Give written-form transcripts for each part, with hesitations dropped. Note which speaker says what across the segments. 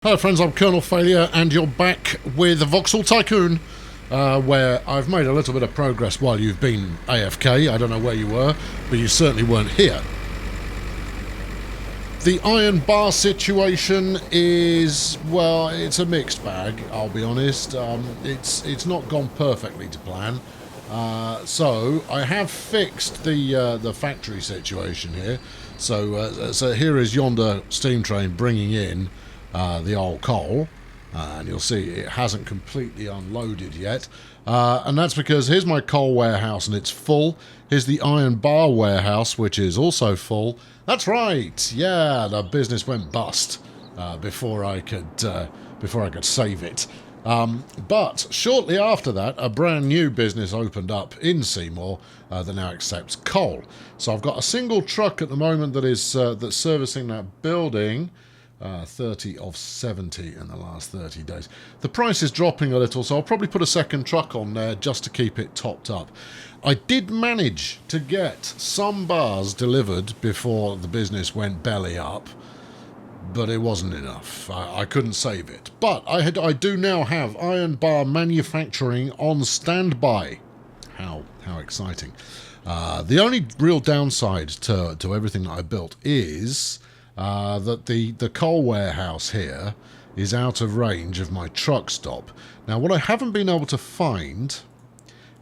Speaker 1: Hello friends, I'm Colonel Failure and you're back with Voxel Tycoon, where I've made a little bit of progress while you've been AFK. I don't know where you were, but you certainly weren't here. The iron bar situation is, well, it's a mixed bag, I'll be honest. It's not gone perfectly to plan. So I have fixed the factory situation here. So here is yonder steam train bringing in the old coal, and you'll see it hasn't completely unloaded yet, and that's because here's my coal warehouse and it's full. Here's the iron bar warehouse, which is also full. That's right, yeah, the business went bust before I could save it. But shortly after that, a brand new business opened up in Seymour that now accepts coal. So I've got a single truck at the moment that is that's servicing that building. 30 of 70 in the last 30 days. The price is dropping a little, so I'll probably put a second truck on there just to keep it topped up. I did manage to get some bars delivered before the business went belly up, but it wasn't enough. I couldn't save it. But I do now have iron bar manufacturing on standby. How exciting. The only real downside to everything that I built is that the coal warehouse here is out of range of my truck stop. Now, what I haven't been able to find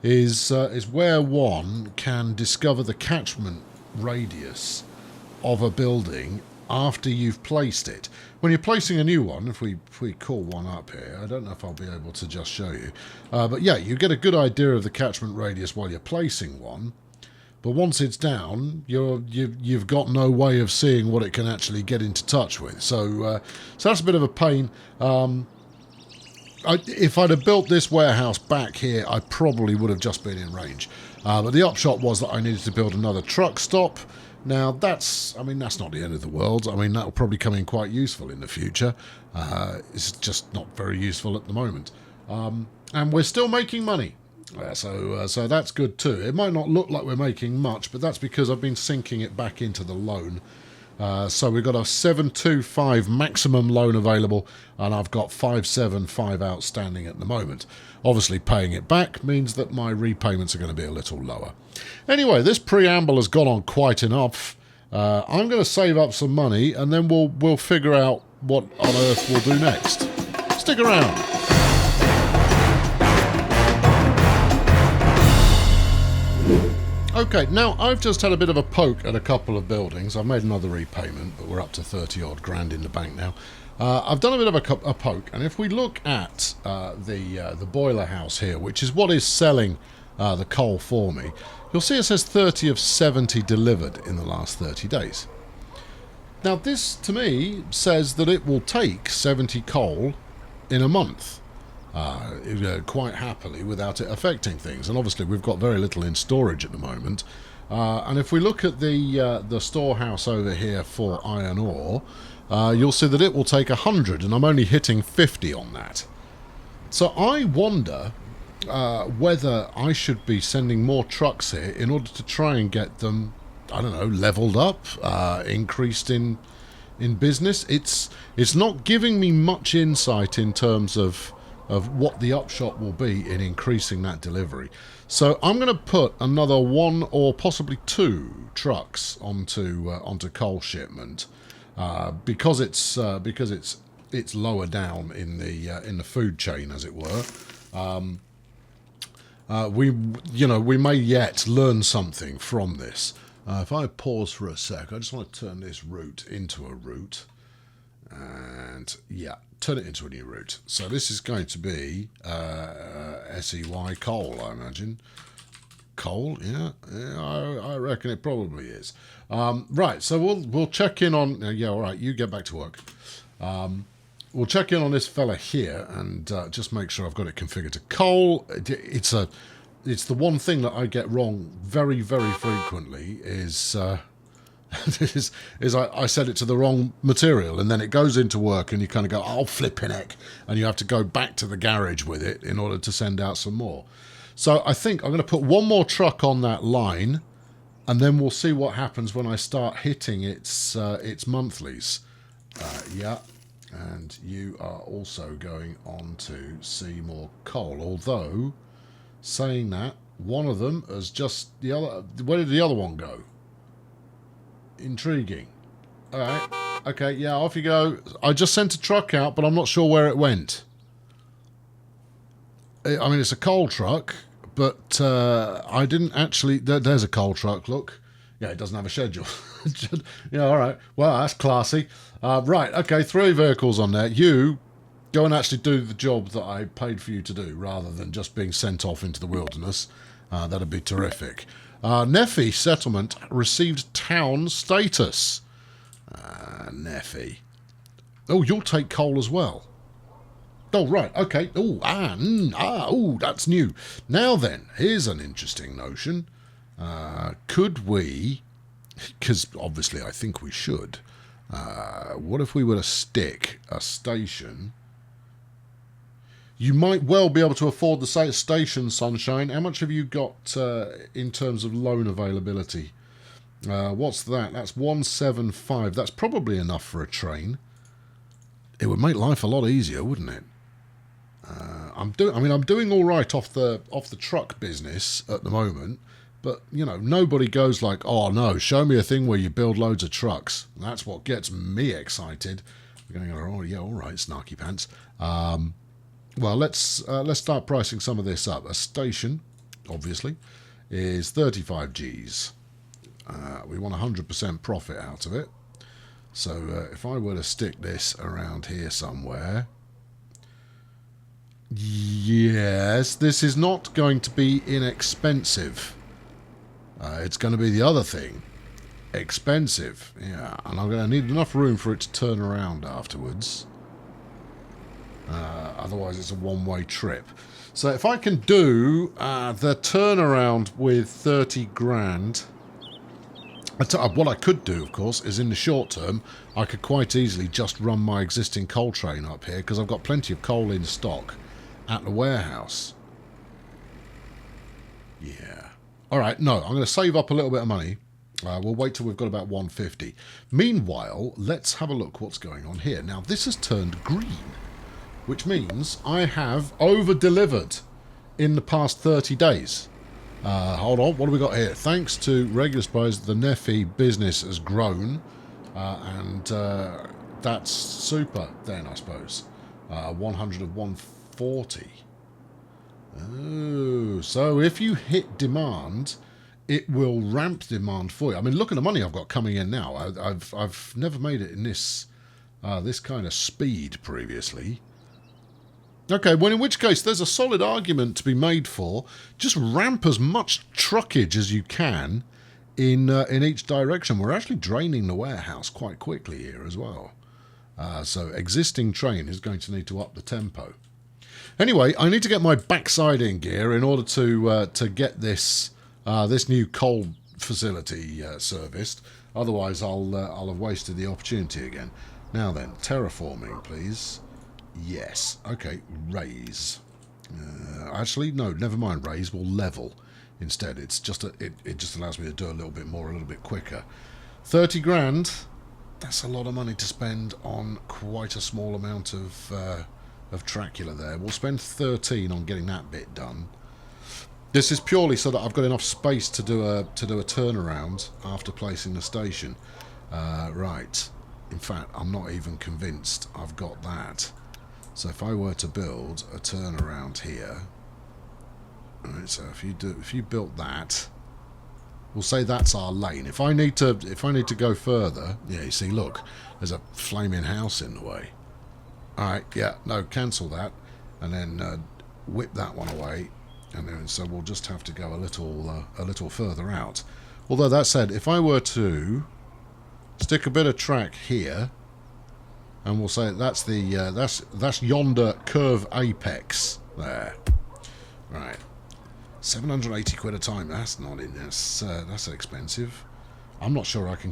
Speaker 1: is where one can discover the catchment radius of a building after you've placed it. When you're placing a new one, if we call one up here, I don't know if I'll be able to just show you, but yeah, you get a good idea of the catchment radius while you're placing one. But once it's down, you've got no way of seeing what it can actually get into touch with. So that's a bit of a pain. If I'd have built this warehouse back here, I probably would have just been in range. But the upshot was that I needed to build another truck stop. Now that's not the end of the world. I mean, that'll probably come in quite useful in the future. It's just not very useful at the moment. And we're still making money. So that's good too. It might not look like we're making much, but that's because I've been sinking it back into the loan. So we've got a 725 maximum loan available, and I've got 575 outstanding at the moment. Obviously, paying it back means that my repayments are going to be a little lower. Anyway, this preamble has gone on quite enough. I'm going to save up some money, and then we'll figure out what on earth we'll do next. Stick around. Okay, now I've just had a bit of a poke at a couple of buildings. I've made another repayment, but we're up to 30 odd grand in the bank now. I've done a bit of a poke, and if we look at the boiler house here, which is what is selling the coal for me, you'll see it says 30 of 70 delivered in the last 30 days. Now this, to me, says that it will take 70 coal in a month. Quite happily without it affecting things, and obviously we've got very little in storage at the moment, and if we look at the storehouse over here for iron ore, you'll see that it will take 100, and I'm only hitting 50 on that. So I wonder whether I should be sending more trucks here in order to try and get them, I don't know, leveled up, increased in business. It's not giving me much insight in terms of what the upshot will be in increasing that delivery. So I'm going to put another one or possibly two trucks onto coal shipment because it's lower down in the food chain, as it were. We may yet learn something from this. If I pause for a sec, I just want to turn this route into a route. And yeah, turn it into a new route. So this is going to be SEY coal, I imagine. Coal, yeah, I reckon it probably is. Right, so we'll check in on. Yeah, all right, you get back to work. We'll check in on this fella here and just make sure I've got it configured to coal. It's the one thing that I get wrong very, very frequently is. I set it to the wrong material, and then it goes into work and you kind of go, oh, flipping heck, and you have to go back to the garage with it in order to send out some more. So I think I'm going to put one more truck on that line, and then we'll see what happens when I start hitting its monthlies. Yeah, And you are also going on to see more coal. Although, saying that, one of them has just... the other. Where did the other one go? Intriguing. Alright. Okay, yeah, off you go. I just sent a truck out, but I'm not sure where it went. I mean, it's a coal truck, but I didn't actually... There's a coal truck, look. Yeah, it doesn't have a schedule. Yeah, alright. Well, that's classy. Right, okay, 3 vehicles on there. You go and actually do the job that I paid for you to do, rather than just being sent off into the wilderness. That'd be terrific. Nephi settlement received town status. Nephi. Oh, you'll take coal as well. Oh, right, okay. Oh, that's new. Now then, here's an interesting notion. Could we, because obviously I think we should, what if we were to stick a station? You might well be able to afford the station, Sunshine. How much have you got in terms of loan availability? What's that? That's 175. That's probably enough for a train. It would make life a lot easier, wouldn't it? I'm doing all right off the truck business at the moment, but you know, nobody goes like, oh no, show me a thing where you build loads of trucks. That's what gets me excited. We're going to go, oh yeah, all right, snarky pants. Well, let's start pricing some of this up. A station, obviously, is 35 Gs. We want 100% profit out of it. So if I were to stick this around here somewhere, yes, this is not going to be inexpensive. It's going to be the other thing. Expensive, yeah. And I'm going to need enough room for it to turn around afterwards. Otherwise it's a one-way trip. So if I can do the turnaround with 30 grand... What I could do, of course, is in the short term, I could quite easily just run my existing coal train up here, because I've got plenty of coal in stock at the warehouse. Yeah. Alright, no, I'm going to save up a little bit of money. We'll wait till we've got about 150. Meanwhile, let's have a look what's going on here. Now, this has turned green, which means I have over-delivered in the past 30 days. Hold on, what have we got here? Thanks to regular supplies, the Nephi business has grown, and that's super then, I suppose. 100 of 140. Oh, so if you hit demand, it will ramp demand for you. I mean, look at the money I've got coming in now. I've never made it in this kind of speed previously. Okay, well, in which case, there's a solid argument to be made for just ramp as much truckage as you can in each direction. We're actually draining the warehouse quite quickly here as well. So existing train is going to need to up the tempo. Anyway, I need to get my backside in gear in order to get this this new coal facility serviced. Otherwise, I'll have wasted the opportunity again. Now then, terraforming, please. Yes. Okay, raise. Actually, no, never mind raise. We'll level instead. It's just it just allows me to do a little bit more, a little bit quicker. 30 grand. That's a lot of money to spend on quite a small amount of Dracula there. We'll spend 13 on getting that bit done. This is purely so that I've got enough space to do a turnaround after placing the station. Right. In fact, I'm not even convinced I've got that. So if I were to build a turnaround here, right, so if you built that, we'll say that's our lane. If I need to go further, yeah, you see, look, there's a flaming house in the way. All right, yeah, no, cancel that, and then whip that one away, and then so we'll just have to go a little further out. Although that said, if I were to stick a bit of track here, and we'll say that's the that's yonder curve apex there. Right, 780 quid a time. That's not in this. That's expensive. I'm not sure that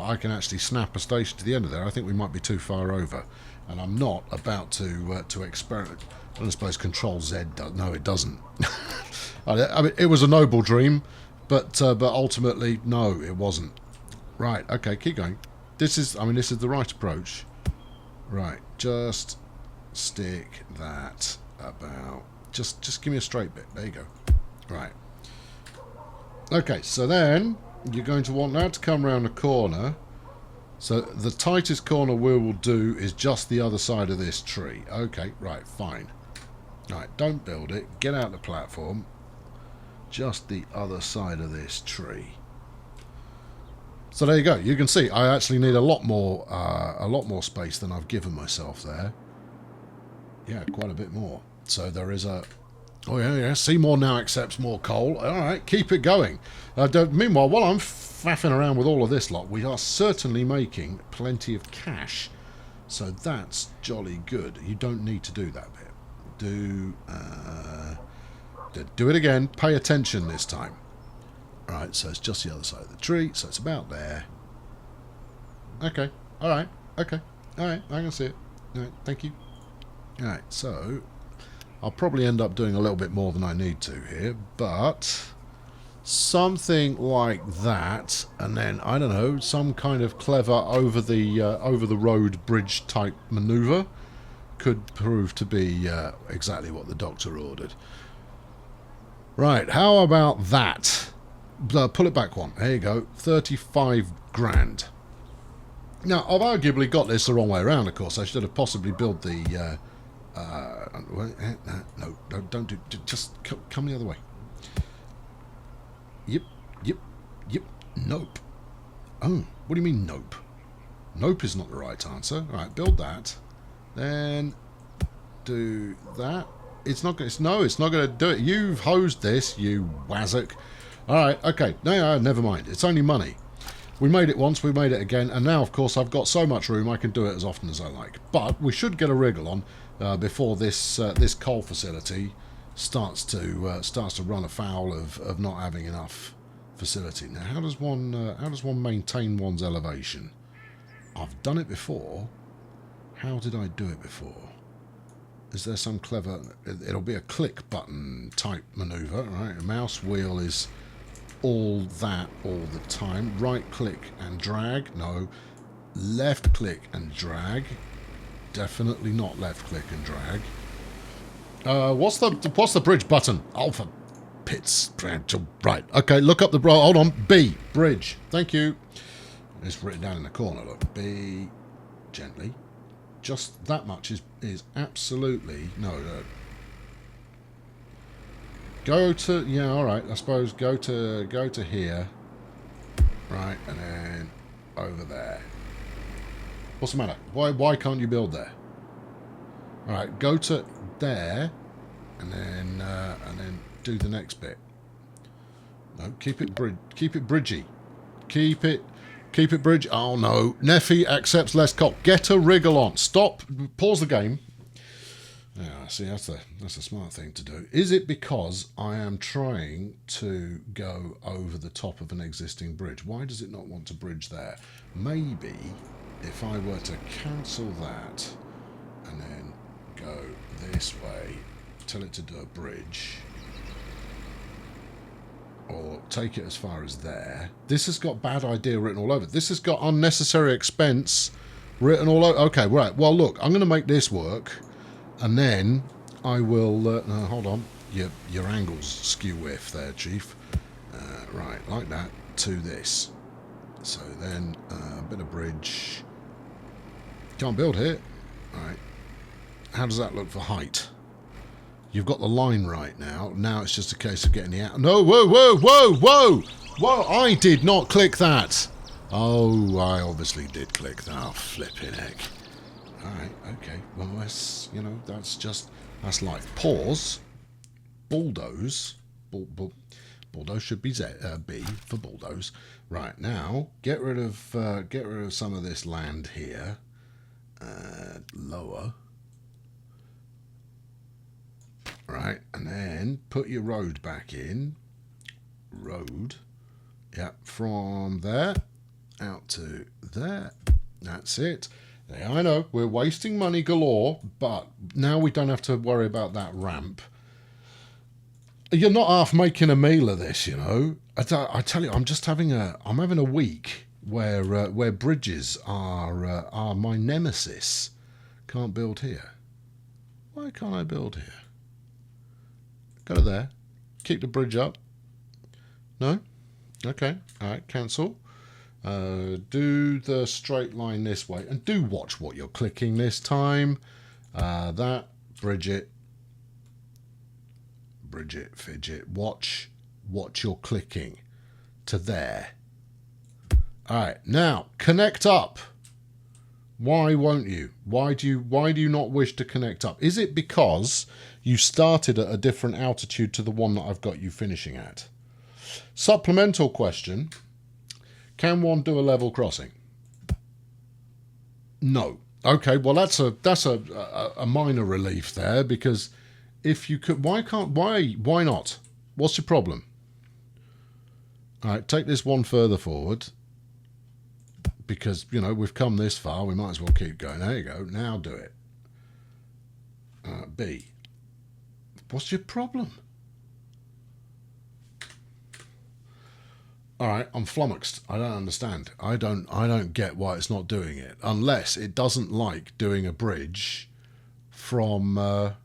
Speaker 1: I can actually snap a station to the end of there. I think we might be too far over, and I'm not about to experiment. I don't suppose Control Z does. No, it doesn't. I mean, it was a noble dream, but ultimately, no, it wasn't. Right. Okay, keep going. This is, I mean, this is the right approach. Right, just stick that about. Just give me a straight bit. There you go. Right. Okay, so then you're going to want that to come around the corner. So the tightest corner we will do is just the other side of this tree. Okay, right, fine. Right, don't build it. Get out the platform. Just the other side of this tree. So there you go. You can see I actually need a lot more space than I've given myself there. Yeah, quite a bit more. So there is a... Oh, yeah. Seymour now accepts more coal. All right, keep it going. Meanwhile, while I'm faffing around with all of this lot, we are certainly making plenty of cash. So that's jolly good. You don't need to do that bit. Do it again. Pay attention this time. All right, so it's just the other side of the tree. So it's about there. Okay. All right. Okay. All right. I can see it. All right. Thank you. All right. So I'll probably end up doing a little bit more than I need to here, but something like that, and then I don't know, some kind of clever over the road bridge type maneuver could prove to be exactly what the doctor ordered. Right. How about that? Pull it back one. There you go. 35 grand. Now, I've arguably got this the wrong way around, of course. I should have possibly built the... no, don't do... Just come the other way. Yep. Nope. Oh, what do you mean, nope? Nope is not the right answer. All right, build that. Then do that. It's not going to do it. You've hosed this, you wazzock. Alright, okay. No, never mind. It's only money. We made it once, we made it again, and now, of course, I've got so much room I can do it as often as I like. But we should get a wriggle on before this coal facility starts to run afoul of not having enough facility. Now, how does one maintain one's elevation? I've done it before. How did I do it before? Is there some clever... It'll be a click button type maneuver, right? A mouse wheel is all that all the time. Right click and drag. No. Left click and drag. Definitely not left click and drag. What's the bridge button? Alpha pits. Right. Okay, look up the... Hold on. B. Bridge. Thank you. It's written down in the corner. Look. B. Gently. Just that much is absolutely... No. Go to... Yeah, alright. I suppose go to here. Right, and then over there. What's the matter? Why can't you build there? Alright, go to there, and then do the next bit. No, keep it bridgy. Keep it bridge. Oh no, Neffy accepts less coal. Get a wriggle on. Stop. Pause the game. Yeah, see, that's a smart thing to do. Is it because I am trying to go over the top of an existing bridge? Why does it not want to bridge there? Maybe if I were to cancel that and then go this way, tell it to do a bridge, or take it as far as there. This has got bad idea written all over it. This has got unnecessary expense written all over. Okay, right. Well, look, I'm going to make this work, and then I will... no, hold on. Your angles skew whiff there, Chief. Right, like that, to this. So then, a bit of bridge. Can't build here. Right. How does that look for height? You've got the line right now. Now it's just a case of getting the out. No, whoa! I did not click that. Oh, I obviously did click that. Oh, flipping heck. All right, okay. Well, that's, that's life. Pause. Bulldoze. Bulldoze should be B for bulldoze. Right, now get rid of some of this land here. Lower. Right, and then put your road back in. Road. Yep, from there out to there. That's it. Yeah, I know, we're wasting money galore, but now we don't have to worry about that ramp. You're not half making a meal of this, you know. I tell you, I'm having a week where bridges are my nemesis. Can't build here. Why can't I build here? Go there. Keep the bridge up. No? Okay. Alright, cancel. Do the straight line this way. And do watch what you're clicking this time. That. Bridget. Bridget, fidget. Watch what you're clicking. To there. Alright, now, connect up. Why won't you? Why do you not wish to connect up? Is it because you started at a different altitude to the one that I've got you finishing at? Supplemental question. Can one do a level crossing? No. Okay, well that's a minor relief there, because if you could, why not? What's your problem? Alright, take this one further forward. Because, you know, we've come this far, we might as well keep going. There you go. Now do it. B. What's your problem? All right, I'm flummoxed. I don't understand. I don't get why it's not doing it, unless it doesn't like doing a bridge from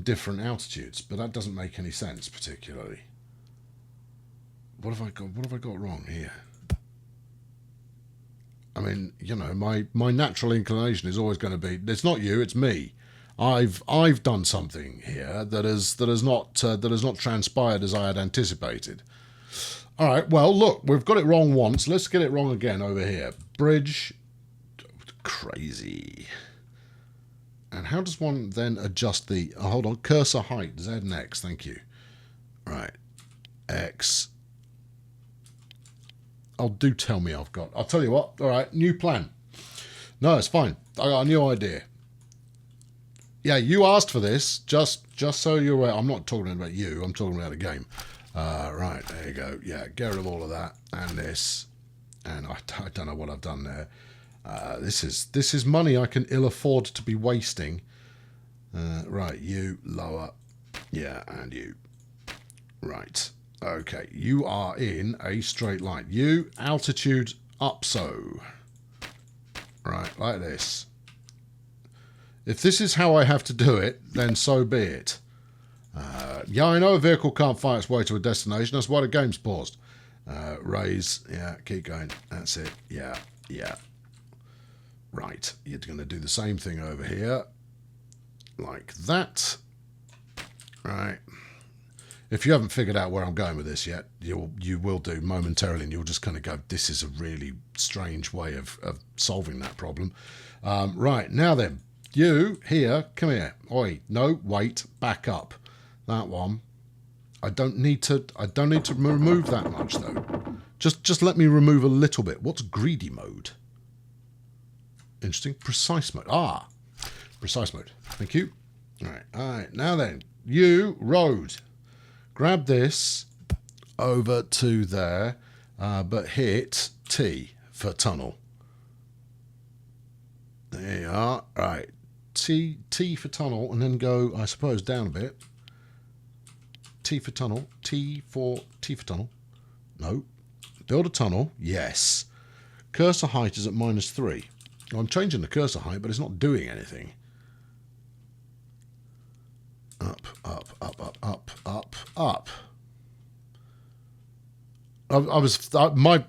Speaker 1: different altitudes. But that doesn't make any sense particularly. What have I got wrong here? I mean, you know, my natural inclination is always going to be, it's not you, it's me. I've done something here that has not transpired as I had anticipated. All right, well, look, we've got it wrong once. Let's get it wrong again over here. Bridge, crazy. And how does one then adjust the? Oh, hold on, cursor height, Z and X. Thank you. Right, X. Oh, do tell me I've got. I'll tell you what. All right, new plan. No, it's fine. I got a new idea. Yeah, you asked for this. Just so you're aware. I'm not talking about you. I'm talking about the game. Right, there you go. Yeah, get rid of all of that and this. And I don't know what I've done there. This is money I can ill afford to be wasting. Right, you lower. Yeah, and you. Right. Okay, you are in a straight line. You, altitude up so. Right, like this. If this is how I have to do it, then so be it. Yeah, I know a vehicle can't find its way to a destination. That's why the game's paused. Raise. Yeah, keep going. That's it. Yeah, yeah. Right, you're going to do the same thing over here. Like that. Right. If you haven't figured out where I'm going with this yet, you will do momentarily, and you'll just kind of go, this is a really strange way of solving that problem. Right, now then, you, here, come here. Oi, no, wait, back up. That one. I don't need to remove that much, though. Just let me remove a little bit. What's greedy mode? Interesting. Precise mode. Ah, precise mode. Thank you. All right, now then, you, road. Grab this over to there, but hit T for tunnel. There you are. Right. T for tunnel, and then go, I suppose, down a bit. T for tunnel. T for tunnel. No. Build a tunnel. Yes. Cursor height is at -3. I'm changing the cursor height, but it's not doing anything. Up, up, up, up, up, up, up.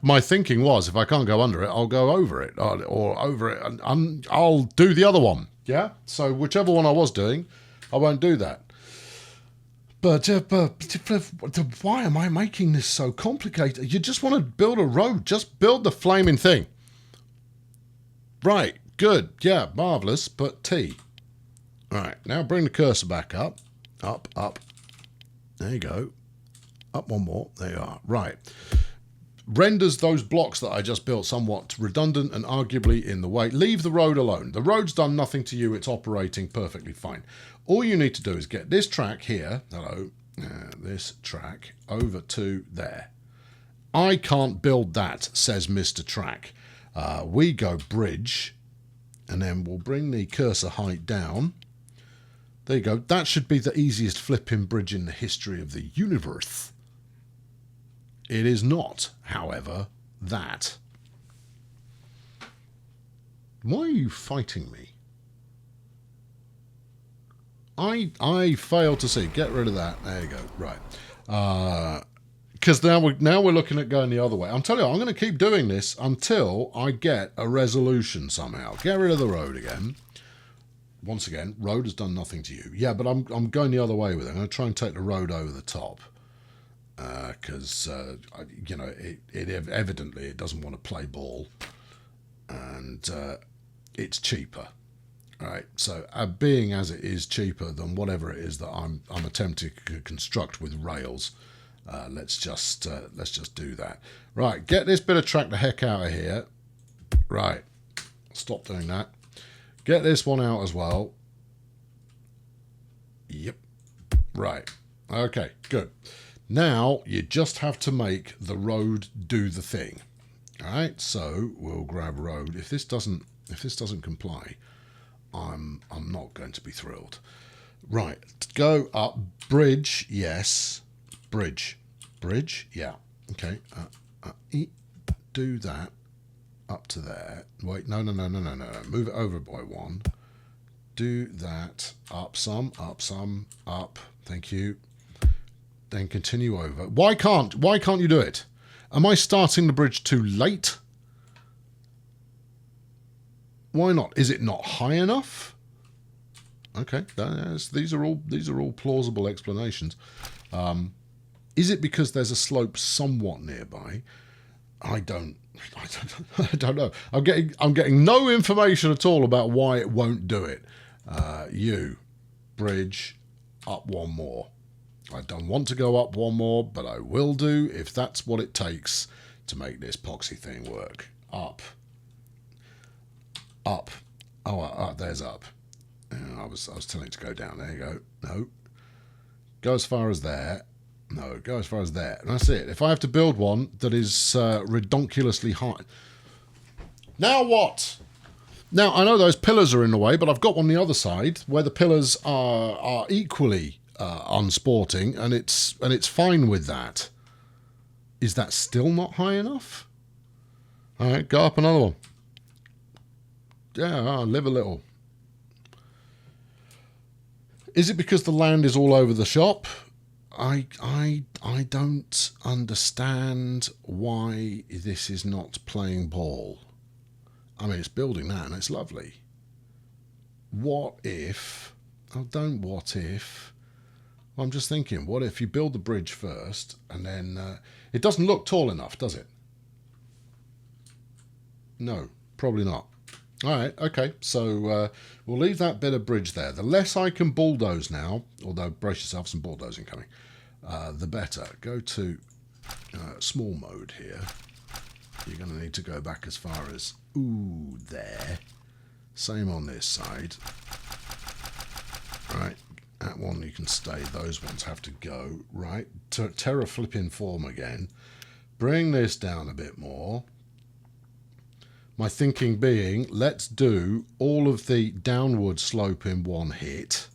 Speaker 1: My thinking was, if I can't go under it, I'll go over it, or over it, and I'll do the other one. Yeah. So whichever one I was doing, I won't do that. But why am I making this so complicated? You just want to build a road. Just build the flaming thing. Right. Good. Yeah. Marvelous. But T. All right, now bring the cursor back up. Up, up. There you go. Up one more. There you are. Right. Renders those blocks that I just built somewhat redundant and arguably in the way. Leave the road alone. The road's done nothing to you. It's operating perfectly fine. All you need to do is get this track here. Hello. This track over to there. I can't build that, says Mr. Track. We go bridge, and then we'll bring the cursor height down. There you go. That should be the easiest flipping bridge in the history of the universe. It is not, however, that. Why are you fighting me? I fail to see. Get rid of that. There you go. Right. Because now we're looking at going the other way. I'm telling you, I'm going to keep doing this until I get a resolution somehow. Get rid of the road again. Once again, road has done nothing to you. Yeah, but I'm going the other way with it. I'm going to try and take the road over the top. Because, you know, it evidently it doesn't want to play ball. And it's cheaper. Right, so being as it is cheaper than whatever it is that I'm attempting to construct with rails, let's just do that. Right, get this bit of track the heck out of here. Right, stop doing that. Get this one out as well. Yep. Right. Okay, good. Now you just have to make the road do the thing. All right, so we'll grab road. If this doesn't comply, I'm not going to be thrilled. Right, go up. Bridge, yes. Bridge, yeah. Okay. Do that up to there. Wait, no. Move it over by one. Do that up some, up. Thank you. Then continue over. Why can't you do it? Am I starting the bridge too late? Why not? Is it not high enough? Okay, these are all plausible explanations. Is it because there's a slope somewhat nearby? I don't know. I'm getting no information at all about why it won't do it. Bridge up one more. I don't want to go up one more, but I will do if that's what it takes to make this poxy thing work. Up. Oh, there's up. I was telling it to go down. There you go. No. Go as far as there. No, go as far as there. And that's it. If I have to build one that is redonkulously high. Now what? Now, I know those pillars are in the way, but I've got one on the other side where the pillars are equally unsporting, and it's fine with that. Is that still not high enough? All right, go up another one. Yeah, live a little. Is it because the land is all over the shop? I don't understand why this is not playing ball. I mean, it's building that and it's lovely. What if... Oh, don't what if. I'm just thinking, what if you build the bridge first and then... it doesn't look tall enough, does it? No, probably not. All right, okay, so we'll leave that bit of bridge there. The less I can bulldoze now, although brace yourself, some bulldozing coming, the better. Go to small mode here. You're going to need to go back as far as, there. Same on this side. Right, that one you can stay. Those ones have to go. Right, terra flipping form again. Bring this down a bit more. My thinking being, let's do all of the downward slope in one hit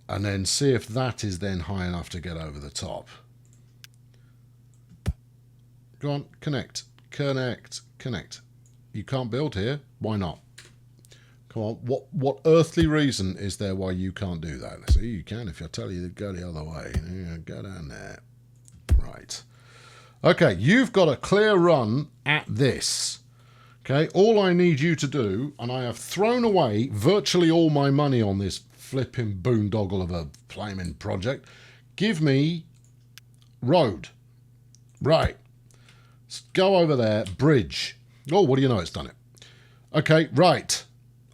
Speaker 1: and then see if that is then high enough to get over the top. Go on, connect. You can't build here. Why not? Come on, what earthly reason is there why you can't do that? See, you can if I tell you to go the other way. Yeah, go down there. Right. Okay, you've got a clear run at this. Okay, all I need you to do, and I have thrown away virtually all my money on this flipping boondoggle of a flaming project. Give me road. Right. Let's go over there. Bridge. Oh, what do you know? It's done it. Okay, right.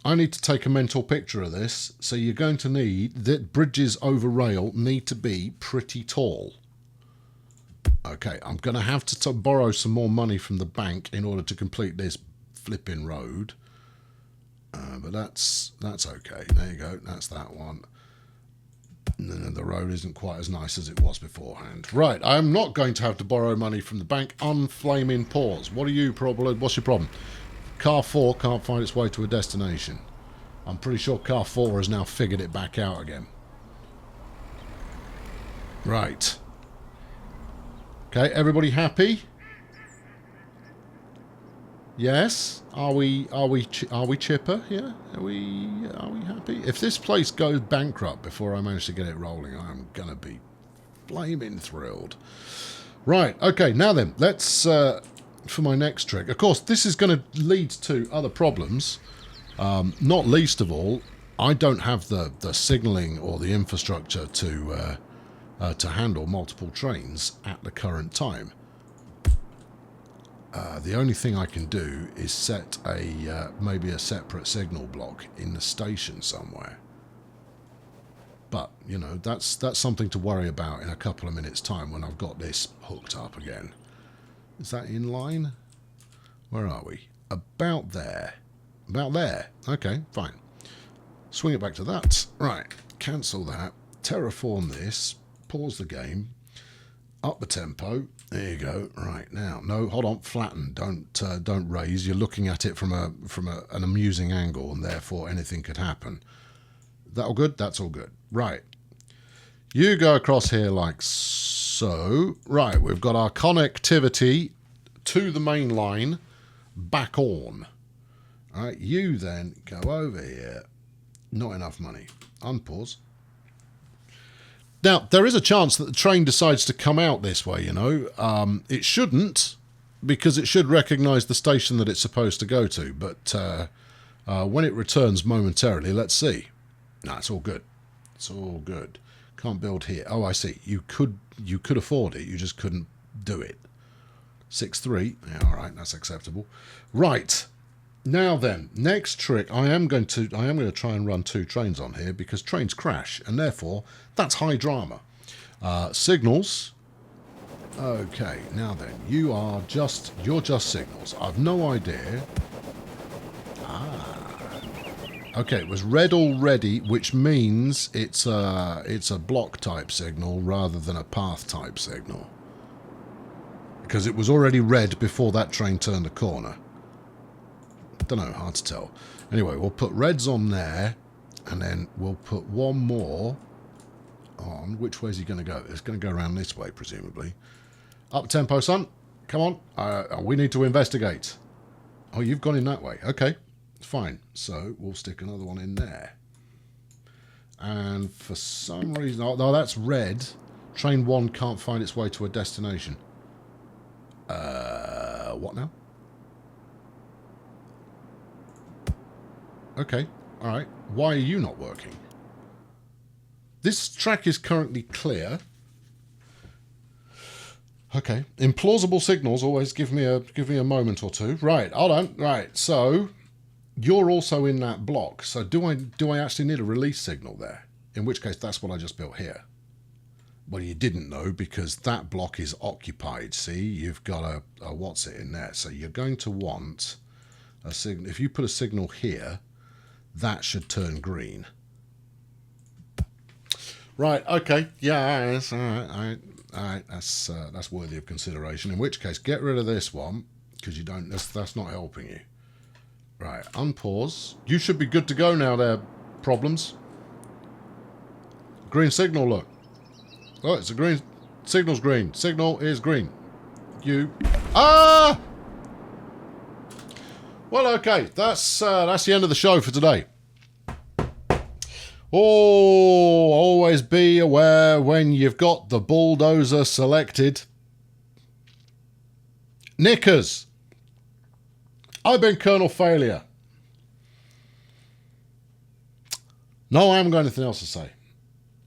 Speaker 1: I need to take a mental picture of this. So you're going to need that bridges over rail need to be pretty tall. Okay, I'm going to have to borrow some more money from the bank in order to complete this flipping road, but that's okay. There you go. That's that one. And the road isn't quite as nice as it was beforehand. Right, I'm not going to have to borrow money from the bank. Unflaming pause. What are you problem? What's your problem? Car 4 can't find its way to a destination. I'm pretty sure car 4 has now figured it back out again. Right. Okay, everybody happy? Yes. Are we chipper? Yeah. Are we happy? If this place goes bankrupt before I manage to get it rolling, I'm gonna be flaming thrilled. Right. Okay. Now then, let's for my next trick. Of course, this is going to lead to other problems. Not least of all, I don't have the signalling or the infrastructure to handle multiple trains at the current time. The only thing I can do is set a maybe a separate signal block in the station somewhere. But, you know, that's something to worry about in a couple of minutes' time when I've got this hooked up again. Is that in line? Where are we? About there. About there. Okay, fine. Swing it back to that. Right, cancel that. Terraform this. Pause the game. Up the tempo. There you go. Right, now. No, hold on. Flatten. Don't raise. You're looking at it from an amusing angle, and therefore anything could happen. That all good? That's all good. Right. You go across here like so. Right, we've got our connectivity to the main line back on. All right, you then go over here. Not enough money. Unpause. Now, there is a chance that the train decides to come out this way, you know. It shouldn't, because it should recognise the station that it's supposed to go to. But when it returns momentarily, let's see. No, it's all good. It's all good. Can't build here. Oh, I see. You could afford it. You just couldn't do it. 6-3. Yeah, all right. That's acceptable. Right. Now then, next trick. I am going to try and run 2 trains on here because trains crash, and therefore that's high drama. Signals. Okay. Now then, you're just signals. I've no idea. Okay, it was red already, which means it's a block type signal rather than a path type signal. Because it was already red before that train turned the corner. Don't know, hard to tell. Anyway, we'll put reds on there, and then we'll put one more on. Which way is he going to go? It's going to go around this way, presumably. Up tempo, son. Come on. We need to investigate. Oh, you've gone in that way. Okay. Fine, so we'll stick another one in there. And for some reason... Oh, that's red. Train 1 can't find its way to a destination. What now? Okay, alright. Why are you not working? This track is currently clear. Okay. Implausible signals always give me a moment or two. Right, hold on. Right, so... You're also in that block, so do I actually need a release signal there? In which case, that's what I just built here. Well, you didn't know because that block is occupied. See, you've got a what's it in there. So you're going to want a signal. If you put a signal here, that should turn green. Right. Okay. Yeah. That's all right. All right. That's worthy of consideration. In which case, get rid of this one because you don't. That's not helping you. Right, unpause. You should be good to go now there, problems. Green signal, look. Oh, it's a green... Signal's green. Signal is green. You... Ah! Well, okay. That's the end of the show for today. Oh, always be aware when you've got the bulldozer selected. Knickers. I've been Colonel Failure. No, I haven't got anything else to say.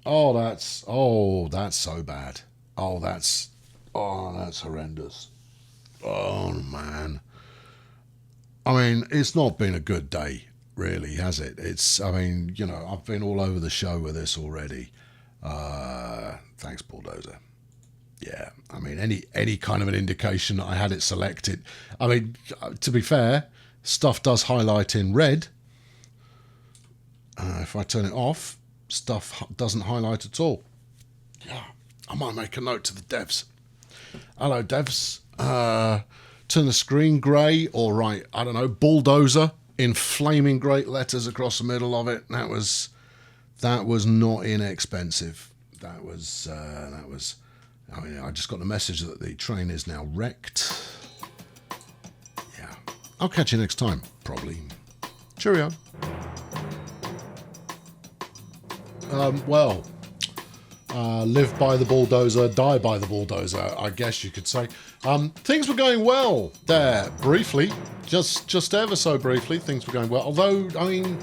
Speaker 1: Oh, that's so bad. Oh, that's horrendous. Oh, man. I mean, it's not been a good day, really, has it? I mean, you know, I've been all over the show with this already. Thanks, Bulldozer. Yeah, I mean, any kind of an indication that I had it selected. I mean, to be fair, stuff does highlight in red. If I turn it off, stuff doesn't highlight at all. Yeah, I might make a note to the devs. Hello, devs. Turn the screen grey or right, I don't know, bulldozer in flaming great letters across the middle of it. That was not inexpensive. That was Oh yeah, I just got a message that the train is now wrecked. Yeah. I'll catch you next time, probably. Cheerio. Live by the bulldozer, die by the bulldozer, I guess you could say. Things were going well there, briefly. Just ever so briefly, things were going well. Although, I mean,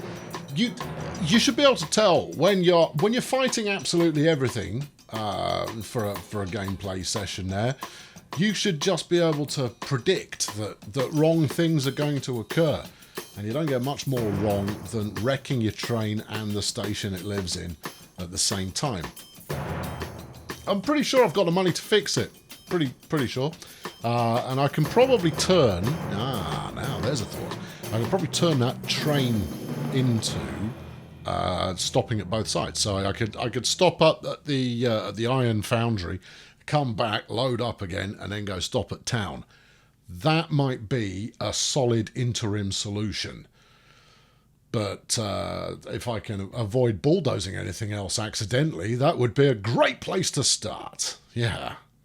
Speaker 1: you should be able to tell when you're fighting absolutely everything for a gameplay session there. You should just be able to predict that wrong things are going to occur. And you don't get much more wrong than wrecking your train and the station it lives in at the same time. I'm pretty sure I've got the money to fix it. Pretty sure. And I can probably turn... now there's a thought. I can probably turn that train into stopping at both sides. So I could stop up at the iron foundry, come back, load up again, and then go stop at town. That might be a solid interim solution. But if I can avoid bulldozing anything else accidentally, that would be a great place to start. Yeah.